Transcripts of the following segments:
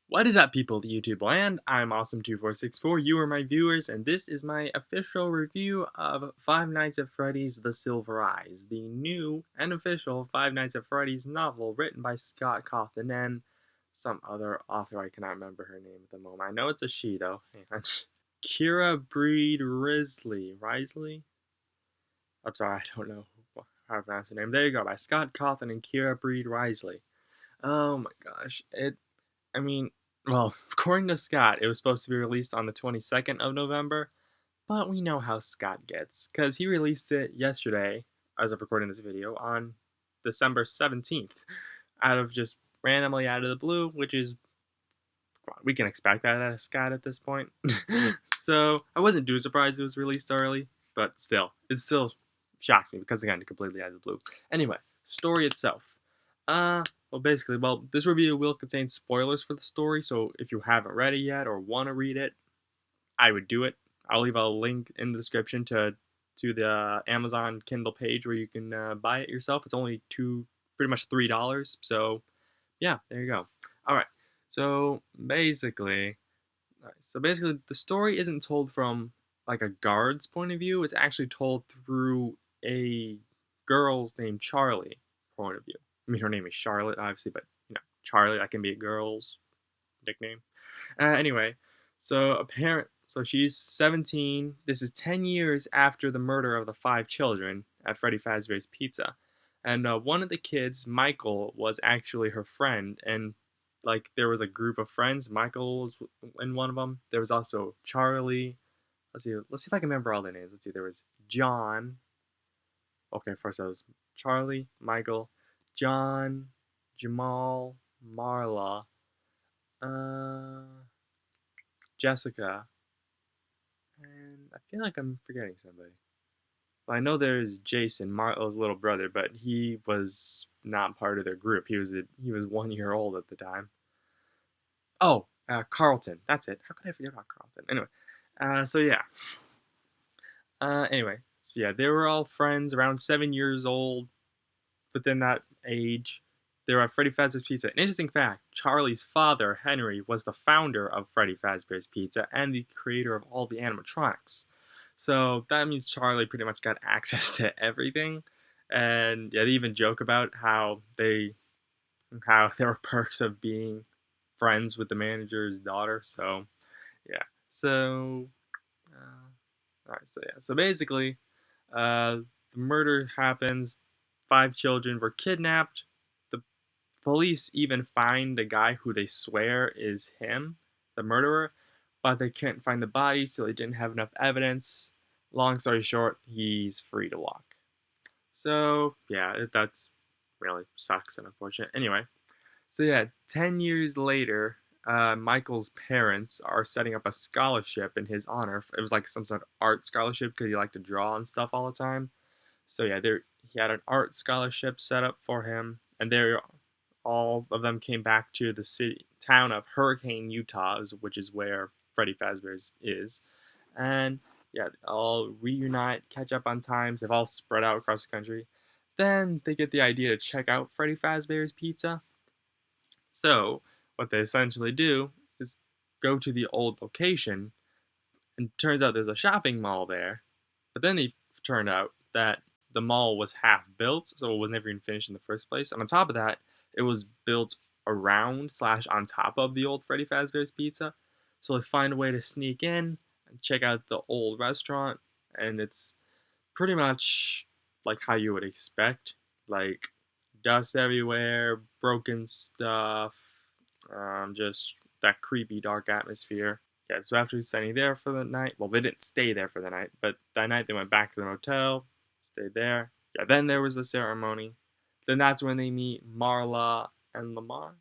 What is up, people of YouTube land? I'm Awesome2464, you are my viewers, and this is my official review of Five Nights at Freddy's The Silver Eyes, the new and official Five Nights at Freddy's novel written by Scott Cawthon and some other author. I cannot remember her name at the moment. I know it's a she, though. Kira Breed Risley? I'm sorry, I don't know how to pronounce her name. There you go, by Scott Cawthon and Kira Breed Risley. Oh my gosh, I mean, well, according to Scott, it was supposed to be released on the 22nd of November, but we know how Scott gets, because he released it yesterday, as of recording this video, on December 17th, just randomly out of the blue, which is, we can expect that out of Scott at this point. So, I wasn't too surprised it was released early, but still, it still shocked me, because again, completely out of the blue. Anyway, story itself. This review will contain spoilers for the story, so if you haven't read it yet or want to read it, I would do it. I'll leave a link in the description to the Amazon Kindle page where you can buy it yourself. It's only pretty much $3. So yeah, there you go. All right. So basically, the story isn't told from like a guard's point of view. It's actually told through a girl named Charlie point of view. I mean, her name is Charlotte, obviously, but Charlie, that can be a girl's nickname. Anyway, so she's 17. This is 10 years after the murder of the 5 children at Freddy Fazbear's Pizza. And one of the kids, Michael, was actually her friend. And like there was a group of friends. Michael was in one of them. There was also Charlie. Let's see if I can remember all the names. Let's see. There was John. Okay, first that was Charlie, Michael, John, Jamal, Marla, Jessica, and I feel like I'm forgetting somebody. Well, I know there's Jason, Marla's little brother, but he was not part of their group. He was 1 year old at the time. Oh, Carlton. That's it. How could I forget about Carlton? Anyway, so yeah. So yeah, they were all friends, around 7 years old. Within that age, they were at Freddy Fazbear's Pizza. An interesting fact, Charlie's father, Henry, was the founder of Freddy Fazbear's Pizza and the creator of all the animatronics. So that means Charlie pretty much got access to everything. And yeah, they even joke about how there were perks of being friends with the manager's daughter. So yeah. So alright, so yeah. So basically, the murder happens. 5 children were kidnapped. The police even find a guy who they swear is him, the murderer, but they can't find the body, so they didn't have enough evidence. Long story short, he's free to walk. So yeah, that's really sucks and unfortunate. Anyway, so yeah, 10 years later, Michael's parents are setting up a scholarship in his honor. It was like some sort of art scholarship because he liked to draw and stuff all the time. So yeah, he had an art scholarship set up for him, and all of them came back to the town of Hurricane, Utah, which is where Freddy Fazbear's is. And yeah, all reunite, catch up on times. They've all spread out across the country. Then they get the idea to check out Freddy Fazbear's Pizza. So what they essentially do is go to the old location, and it turns out there's a shopping mall there. But then they turned out that the mall was half built, so it was never even finished in the first place. And on top of that, it was built around / on top of the old Freddy Fazbear's Pizza. So they find a way to sneak in and check out the old restaurant, and it's pretty much like how you would expect, like dust everywhere, broken stuff, just that creepy dark atmosphere. Yeah, so after staying there for the night, well, they didn't stay there for the night, but that night they went back to the motel, stayed there. Yeah, then there was the ceremony. Then that's when they meet Marla and Lamar,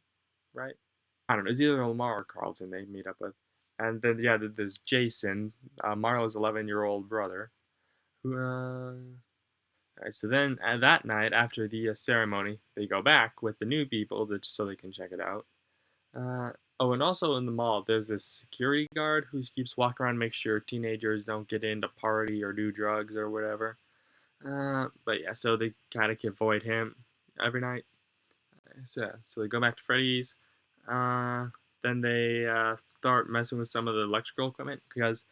right? I don't know, it's either Lamar or Carlton they meet up with. And then, yeah, there's Jason, Marla's 11-year-old brother, who, Alright, so then that night, after the ceremony, they go back with the new people so they can check it out. Oh, and also in the mall, there's this security guard who keeps walking around to make sure teenagers don't get in to party or do drugs or whatever. But yeah, so they kind of avoid him every night. So yeah, so they go back to Freddy's. Then then they start messing with some of the electrical equipment because,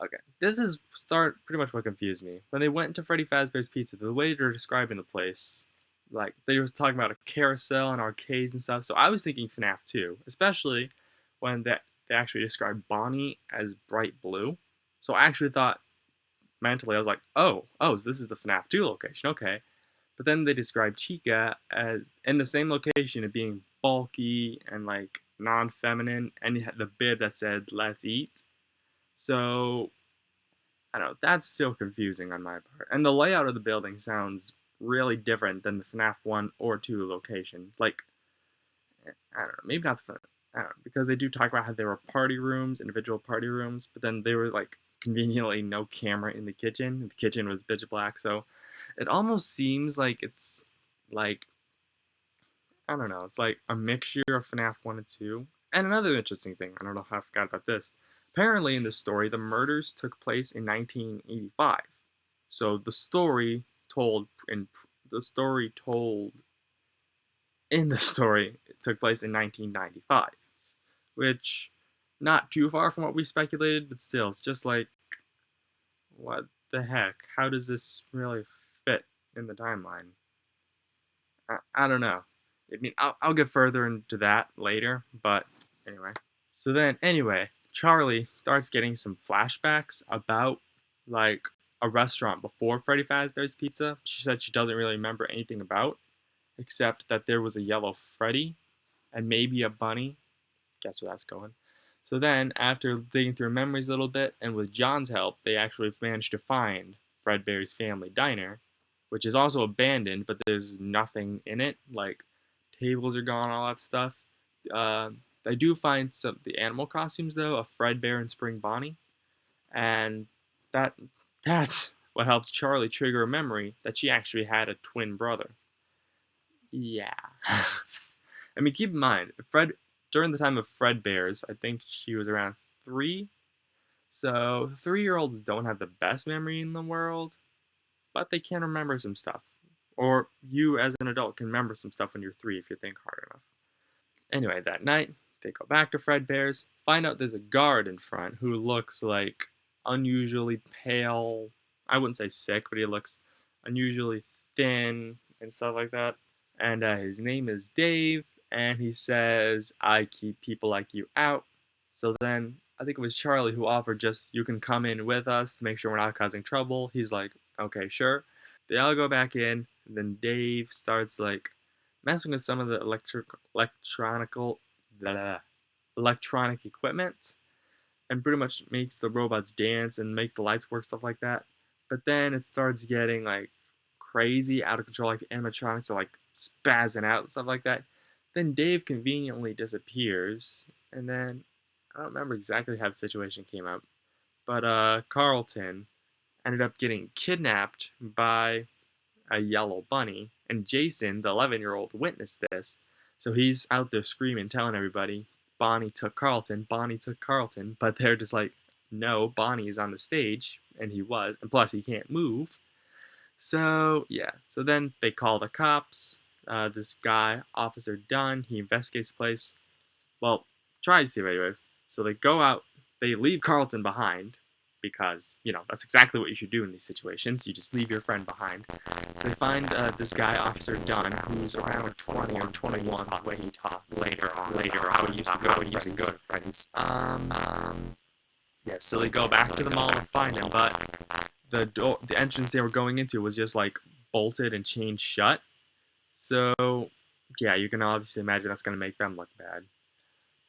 okay, this is start pretty much what confused me. When they went to Freddy Fazbear's Pizza, the way they're describing the place, like they were talking about a carousel and arcades and stuff. So I was thinking FNAF 2, especially when they actually described Bonnie as bright blue. So I actually thought mentally, I was like, oh, so this is the FNAF 2 location, okay. But then they described Chica as in the same location of being bulky and like non-feminine, and you had the bib that said "Let's eat." So I don't know. That's still confusing on my part. And the layout of the building sounds really different than the FNAF 1 or 2 location. Like I don't know, maybe not the I don't know, because they do talk about how there were party rooms, individual party rooms, but then there was like conveniently no camera in the kitchen. The kitchen was pitch black, so it almost seems like it's like I don't know, it's like a mixture of FNAF 1 and 2. And another interesting thing, I don't know how I forgot about this. Apparently in this story, the murders took place in 1985. So the story told in the story it took place in 1995, which not too far from what we speculated, but still, it's just like, what the heck? How does this really fit in the timeline? I don't know. I mean, I'll get further into that later, but anyway. So then, anyway, Charlie starts getting some flashbacks about, like, a restaurant before Freddy Fazbear's Pizza. She said she doesn't really remember anything about, except that there was a yellow Freddy and maybe a bunny. Guess where that's going. So then, after digging through memories a little bit, and with John's help, they actually managed to find Fredbear's Family Diner, which is also abandoned, but there's nothing in it. Like, tables are gone, all that stuff. Uh, they do find some the animal costumes though, of Fredbear and Spring Bonnie, and that that's what helps Charlie trigger a memory that she actually had a twin brother. Yeah. I mean, keep in mind, Fred during the time of Fredbear's, I think she was around 3. So 3-year-olds don't have the best memory in the world, but they can remember some stuff. Or you, as an adult, can remember some stuff when you're 3 if you think hard enough. Anyway, that night, they go back to Fredbear's, find out there's a guard in front who looks like unusually pale. I wouldn't say sick, but he looks unusually thin and stuff like that. And his name is Dave, and he says, I keep people like you out. So then I think it was Charlie who offered just, you can come in with us to make sure we're not causing trouble. He's like, okay, sure. They all go back in, and then Dave starts like messing with some of the electronic equipment, and pretty much makes the robots dance and make the lights work, stuff like that. But then it starts getting like crazy, out of control, like the animatronics are like spazzing out and stuff like that. Then Dave conveniently disappears, and then I don't remember exactly how the situation came out, but Carlton ended up getting kidnapped by a yellow bunny, and Jason, the 11-year-old, witnessed this. So he's out there screaming, telling everybody, Bonnie took Carlton, Bonnie took Carlton, but they're just like, no, Bonnie is on the stage, and he was, and plus he can't move. So, yeah, so then they call the cops. This guy, Officer Dunn, he investigates the place. Well, tries to anyway. So they go out, they leave Carlton behind, because, that's exactly what you should do in these situations. You just leave your friend behind. They find this guy, Officer Dunn, who's around 20 or 21 the way he talks later on how he used to go to Freddy's. Yeah, so they go back to the mall and find him, but the entrance they were going into was just like bolted and chained shut. So, yeah, you can obviously imagine that's going to make them look bad.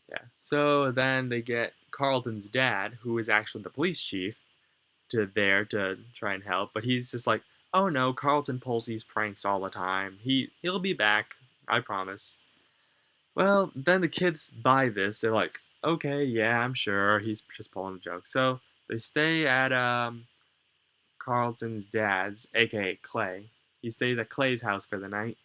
Yeah. So then they get Carlton's dad, who is actually the police chief, to try and help, but he's just like, "Oh no, Carlton pulls these pranks all the time. He'll be back, I promise." Well, then the kids buy this. They're like, "Okay, yeah, I'm sure he's just pulling a joke." So they stay at Carlton's dad's, aka Clay. He stays at Clay's house for the night,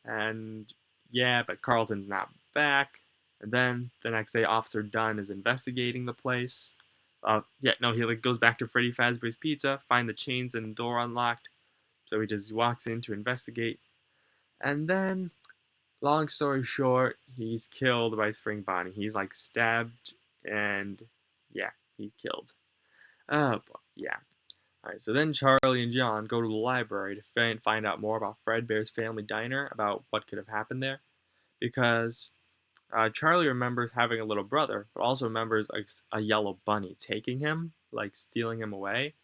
and yeah, but Carlton's not back. And then the next day, Officer Dunn is investigating the place. Yeah, no, he like goes back to Freddy Fazbear's Pizza, find the chains and the door unlocked. So he just walks in to investigate. And then, long story short, he's killed by Spring Bonnie. He's like stabbed and yeah, he's killed. Oh boy, yeah. Alright, so then Charlie and John go to the library to find out more about Fredbear's family diner, about what could have happened there. Because Charlie remembers having a little brother, but also remembers a yellow bunny taking him, like stealing him away.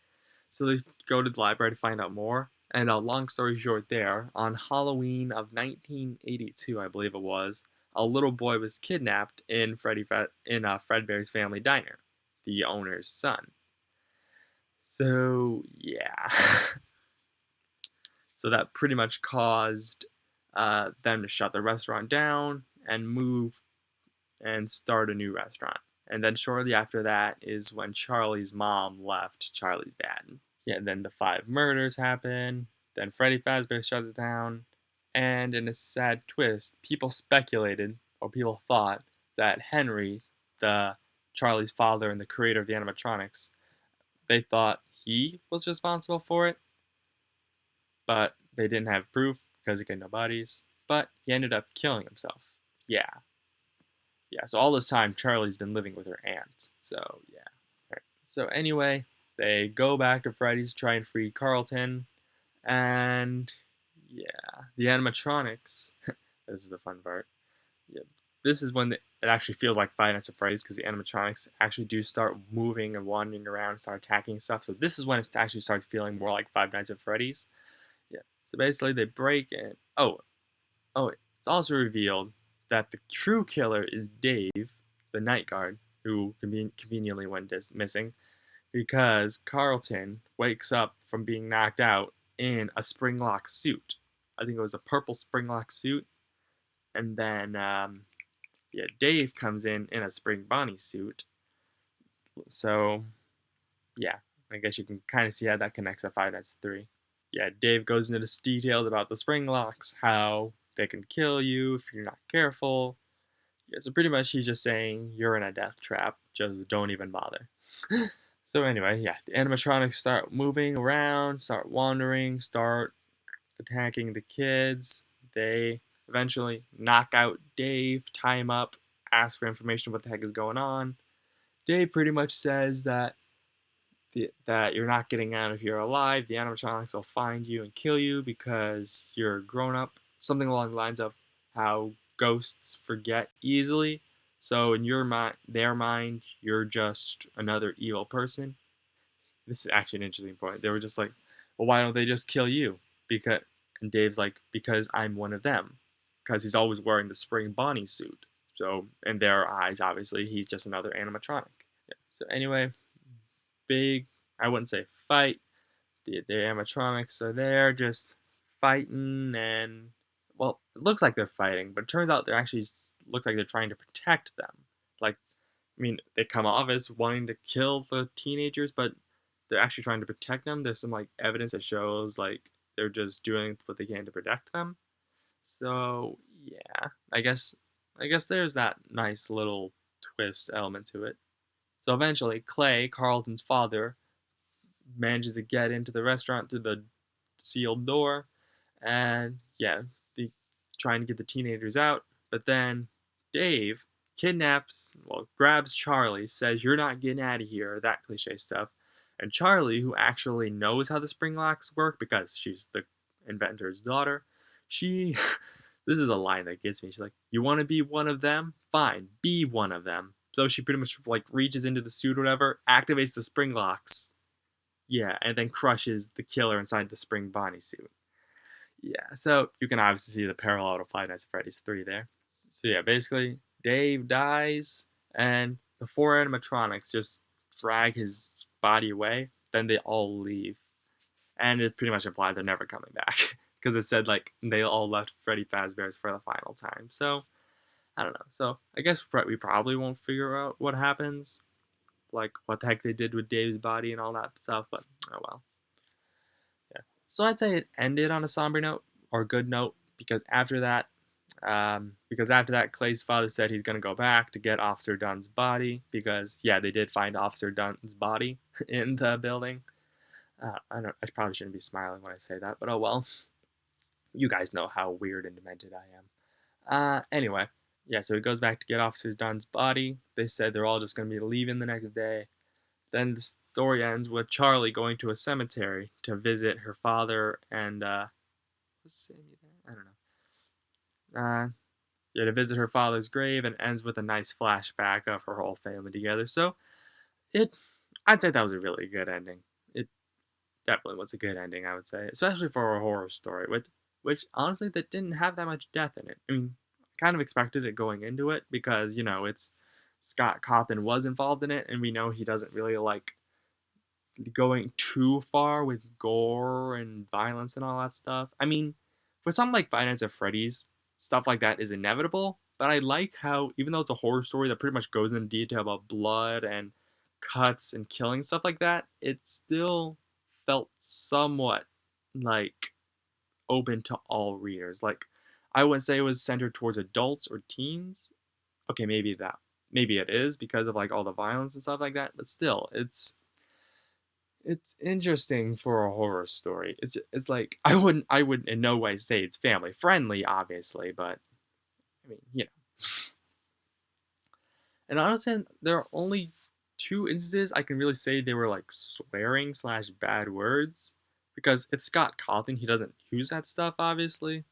So they go to the library to find out more. And long story short, there, on Halloween of 1982, I believe it was, a little boy was kidnapped in Fredbear's family diner, the owner's son. So, yeah. So that pretty much caused them to shut the restaurant down and move and start a new restaurant. And then shortly after that is when Charlie's mom left Charlie's dad. Yeah, and then the 5 murders happen. Then Freddy Fazbear shuts it down. And in a sad twist, people speculated, or people thought, that Henry, the Charlie's father and the creator of the animatronics, they thought he was responsible for it, but they didn't have proof because he got no bodies. But he ended up killing himself. Yeah. Yeah, so all this time, Charlie's been living with her aunt. So, yeah. Right. So, anyway, they go back to Freddy's to try and free Carlton. And, yeah, the animatronics. This is the fun part. Yeah, this is when it actually feels like Five Nights at Freddy's because the animatronics actually do start moving and wandering around and start attacking stuff. So, this is when it actually starts feeling more like Five Nights at Freddy's. Yeah. So, basically, they break in. Oh, it's also revealed that the true killer is Dave, the night guard, who conveniently went missing, because Carlton wakes up from being knocked out in a springlock suit. I think it was a purple springlock suit. And then, yeah, Dave comes in a Spring Bonnie suit. So, yeah, I guess you can kind of see how that connects to Five Nights at 3. Yeah, Dave goes into details about the spring locks, how they can kill you if you're not careful. Yeah, so pretty much he's just saying you're in a death trap, just don't even bother. So anyway, yeah, the animatronics start moving around, start wandering, start attacking the kids. They eventually knock out Dave, tie him up, ask for information what the heck is going on. Dave pretty much says that that you're not getting out of here alive. The animatronics will find you and kill you because you're a grown up. Something along the lines of how ghosts forget easily. So in their mind, you're just another evil person. This is actually an interesting point. They were just like, well, why don't they just kill you? Because and Dave's like, because I'm one of them. Because he's always wearing the Spring Bonnie suit. So in their eyes, obviously, he's just another animatronic. Yeah. So anyway, big, I wouldn't say fight. The animatronics are there just fighting, and well, it looks like they're fighting, but it turns out they're actually looks like they're trying to protect them. Like, I mean, they come off as wanting to kill the teenagers, but they're actually trying to protect them. There's some like evidence that shows like they're just doing what they can to protect them. So yeah, I guess there's that nice little twist element to it. So eventually, Clay, Carlton's father, manages to get into the restaurant through the sealed door, and yeah, the trying to get the teenagers out. But then Dave grabs Charlie, says you're not getting out of here, that cliche stuff. And Charlie, who actually knows how the spring locks work because she's the inventor's daughter, she this is the line that gets me. She's like, "You want to be one of them? Fine, be one of them." So she pretty much like reaches into the suit or whatever, activates the spring locks, yeah, and then crushes the killer inside the Spring Bonnie suit. Yeah, so you can obviously see the parallel to Five Nights at Freddy's 3 there. So yeah, basically, Dave dies, and the 4 animatronics just drag his body away, then they all leave. And it's pretty much implied they're never coming back. Because it said, like, they all left Freddy Fazbear's for the final time. So, I don't know. So, I guess we probably won't figure out what happens, like what the heck they did with Dave's body and all that stuff, but oh well. Yeah. So I'd say it ended on a somber note or a good note because after that, Clay's father said he's gonna go back to get Officer Dunn's body because yeah, they did find Officer Dunn's body in the building. I probably shouldn't be smiling when I say that, but oh well. You guys know how weird and demented I am. Anyway. Yeah, so he goes back to get Officer Dunn's body. They said they're all just going to be leaving the next day. Then the story ends with Charlie going to a cemetery to visit her father and, was Sammy there? I don't know. Yeah, to visit her father's grave, and ends with a nice flashback of her whole family together. So, it, I'd say that was a really good ending. It definitely was a good ending, I would say, especially for a horror story, which honestly, that didn't have that much death in it. I mean, I kind of expected it going into it because, it's Scott Cawthon was involved in it, and we know he doesn't really like going too far with gore and violence and all that stuff. I mean, for something like Five Nights at Freddy's, stuff like that is inevitable. But I like how, even though it's a horror story that pretty much goes into detail about blood and cuts and killing stuff like that, it still felt somewhat like open to all readers. Like, I wouldn't say it was centered towards adults or teens. Okay, maybe it is because of like all the violence and stuff like that. But still, it's interesting for a horror story. It's like I wouldn't in no way say it's family friendly, obviously, but I mean, And honestly, there are only two instances I can really say they were like swearing slash bad words, because it's Scott Cawthon. He doesn't use that stuff, obviously,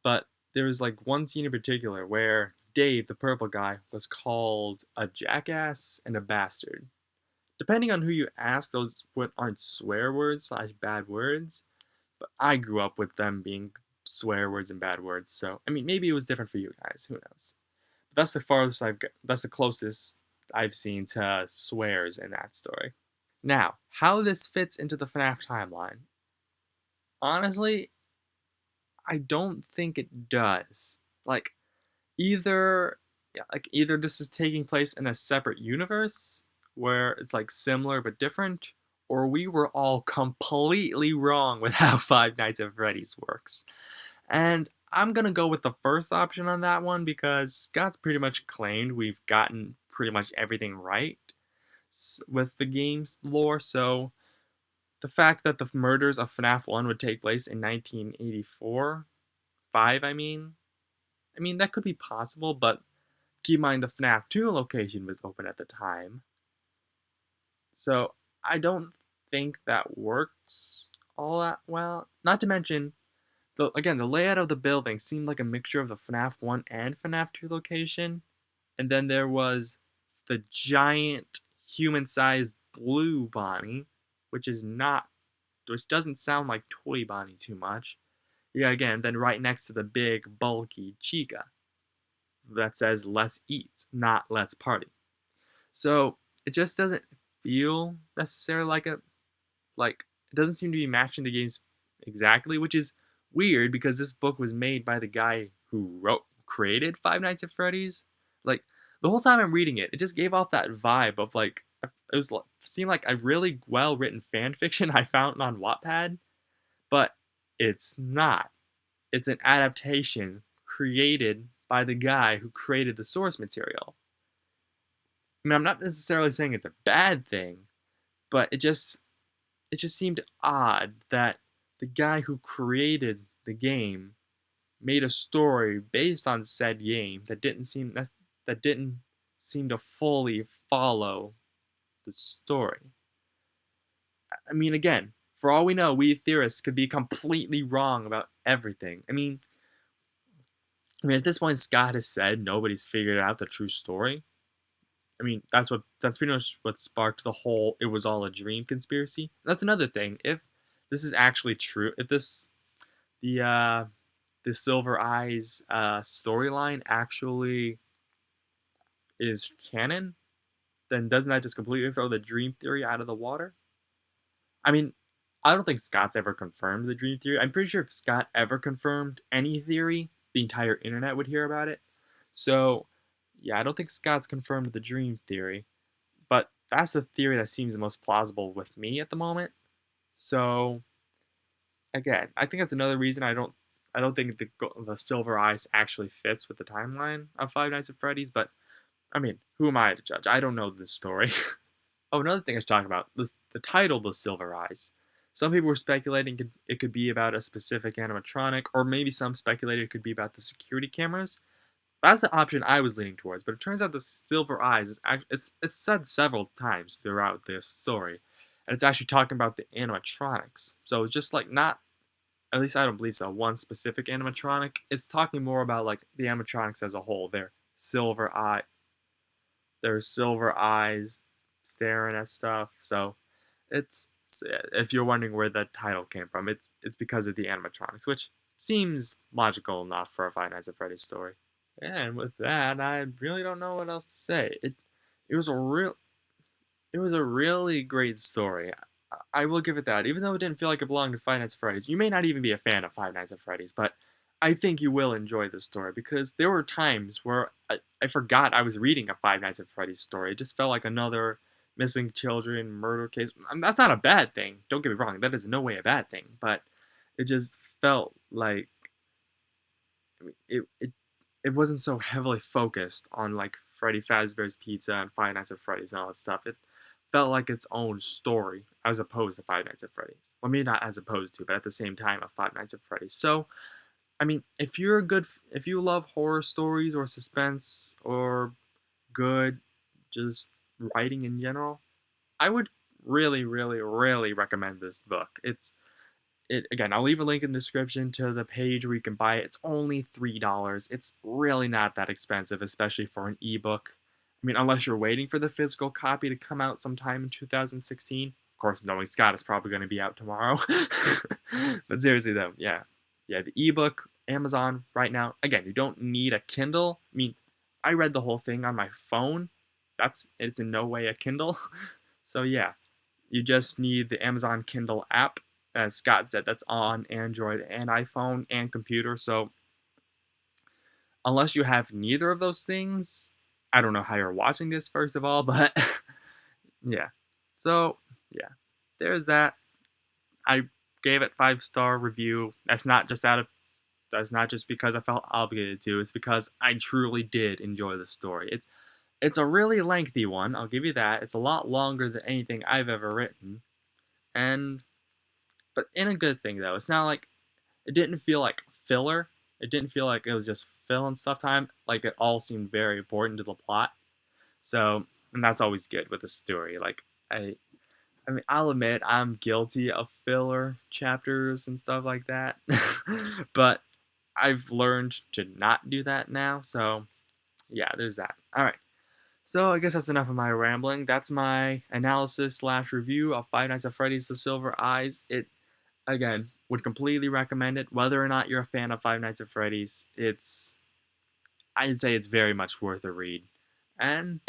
but there was like one scene in particular where Dave, the purple guy, was called a jackass and a bastard. Depending on who you ask, those aren't swear words slash bad words, but I grew up with them being swear words and bad words. So I mean, maybe it was different for you guys. Who knows? But that's the farthest I've got. That's the closest I've seen to swears in that story. Now, how this fits into the FNAF timeline? Honestly, I don't think it does. Like, either either this is taking place in a separate universe where it's like similar but different, or we were all completely wrong with how Five Nights at Freddy's works. And I'm gonna go with the first option on that one because Scott's pretty much claimed we've gotten pretty much everything right with the game's lore. So the fact that the murders of FNAF 1 would take place in 1984, 5, I mean that could be possible, but keep in mind the FNAF 2 location was open at the time. So I don't think that works all that well. Not to mention, again, the layout of the building seemed like a mixture of the FNAF 1 and FNAF 2 location. And then there was the giant human-sized blue Bonnie, which doesn't sound like Toy Bonnie too much. Yeah, again, then right next to the big, bulky Chica that says "Let's eat," not "Let's party." So it just doesn't feel necessarily like it doesn't seem to be matching the games exactly, which is weird because this book was made by the guy who created Five Nights at Freddy's. Like, the whole time I'm reading it, it just gave off that vibe of like seemed like a really well written fan fiction I found on Wattpad, but it's not. It's an adaptation created by the guy who created the source material. I mean, I'm not necessarily saying it's a bad thing, but it just seemed odd that the guy who created the game made a story based on said game that didn't seem to fully follow the story. I mean, again, for all we know, we theorists could be completely wrong about everything. I mean, at this point, Scott has said nobody's figured out the true story. I mean, that's pretty much what sparked the whole "it was all a dream" conspiracy. That's another thing. If this is actually true, if the uh, the Silver Eyes storyline actually is canon, then doesn't that just completely throw the dream theory out of the water? I mean, I don't think Scott's ever confirmed the dream theory. I'm pretty sure if Scott ever confirmed any theory, the entire internet would hear about it. So, yeah, I don't think Scott's confirmed the dream theory, but that's the theory that seems the most plausible with me at the moment. So, again, I think that's another reason I don't think the Silver Eyes actually fits with the timeline of Five Nights at Freddy's. But I mean, who am I to judge? I don't know this story. Oh, another thing I should talk about, the title, The Silver Eyes. Some people were speculating it could be about a specific animatronic, or maybe some speculated it could be about the security cameras. That's the option I was leaning towards, but it turns out the Silver Eyes is it's said several times throughout this story, and it's actually talking about the animatronics. So it's just like not, at least I don't believe so, one specific animatronic. It's talking more about like the animatronics as a whole. Silver eye, their silver eyes staring at stuff. So it's, if you're wondering where the title came from, it's because of the animatronics, which seems logical enough for a Five Nights at Freddy's story. And with that, I really don't know what else to say. It was a real it was a really great story. I will give it that. Even though it didn't feel like it belonged to Five Nights at Freddy's, you may not even be a fan of Five Nights at Freddy's, but I think you will enjoy this story because there were times where I forgot I was reading a Five Nights at Freddy's story. It just felt like another missing children murder case. That's not a bad thing. Don't get me wrong. That is in no way a bad thing. But it just felt like, I mean, it wasn't so heavily focused on like Freddy Fazbear's Pizza and Five Nights at Freddy's and all that stuff. It felt like its own story as opposed to Five Nights at Freddy's. Well, maybe not as opposed to, but at the same time of Five Nights at Freddy's. So, I mean, if you love horror stories or suspense or good, just writing in general, I would really, really, really recommend this book. It again, I'll leave a link in the description to the page where you can buy it. It's only $3. It's really not that expensive, especially for an ebook. I mean, unless you're waiting for the physical copy to come out sometime in 2016. Of course, knowing Scott, is probably going to be out tomorrow. But seriously, though, yeah, the ebook, Amazon right now. Again, you don't need a Kindle. I mean, I read the whole thing on my phone. It's in no way a Kindle. So yeah, you just need the Amazon Kindle app. As Scott said, that's on Android and iPhone and computer. So unless you have neither of those things, I don't know how you're watching this, first of all, but yeah. So yeah, there's that. I gave it 5-star review. That's not just because I felt obligated to. It's because I truly did enjoy the story. It's a really lengthy one, I'll give you that. It's a lot longer than anything I've ever written. But in a good thing though. It's not like, it didn't feel like filler. It didn't feel like it was just fill and stuff time. Like it all seemed very important to the plot. So, and that's always good with a story. Like I mean, I'll admit I'm guilty of filler chapters and stuff like that. But I've learned to not do that now. So, yeah, there's that. All right. So I guess that's enough of my rambling. That's my analysis/review of Five Nights at Freddy's: The Silver Eyes. It, again, would completely recommend it. Whether or not you're a fan of Five Nights at Freddy's, I'd say it's very much worth a read. And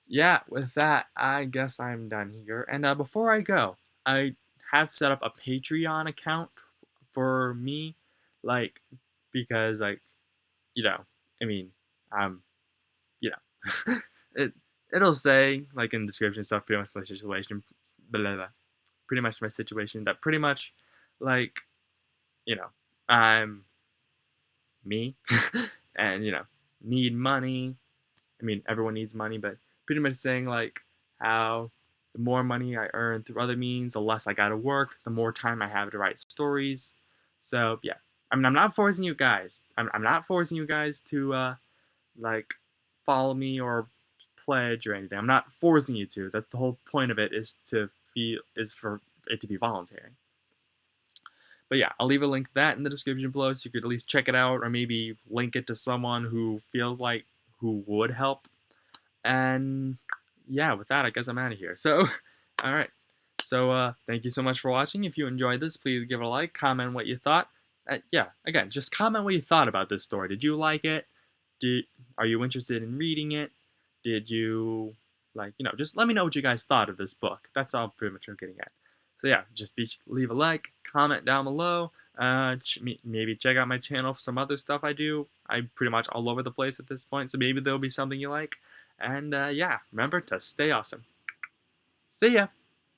yeah, with that, I guess I'm done here. And before I go, I have set up a Patreon account for me, like, because, like, I mean, you know, it'll say, like, in the description and stuff, pretty much my situation, blah, blah, blah, pretty much my situation, that pretty much, like, I'm me, and, need money. I mean, everyone needs money, but pretty much saying, like, how the more money I earn through other means, the less I gotta work, the more time I have to write stories. So, yeah. I mean, I'm not forcing you guys. I'm not forcing you guys to, like, follow me or pledge or anything. I'm not forcing you to. That the whole point of it is for it to be voluntary. But yeah, I'll leave a link to that in the description below so you could at least check it out or maybe link it to someone who would help. And yeah, with that, I guess I'm out of here. So, all right. So, thank you so much for watching. If you enjoyed this, please give it a like, comment what you thought. Yeah, again, just comment what you thought about this story. Did you like it? Are you interested in reading it? Did you, just let me know what you guys thought of this book. That's all pretty much I'm getting at. So yeah, just leave a like, comment down below. Maybe check out my channel for some other stuff I do. I'm pretty much all over the place at this point, so maybe there'll be something you like. And yeah, remember to stay awesome. See ya!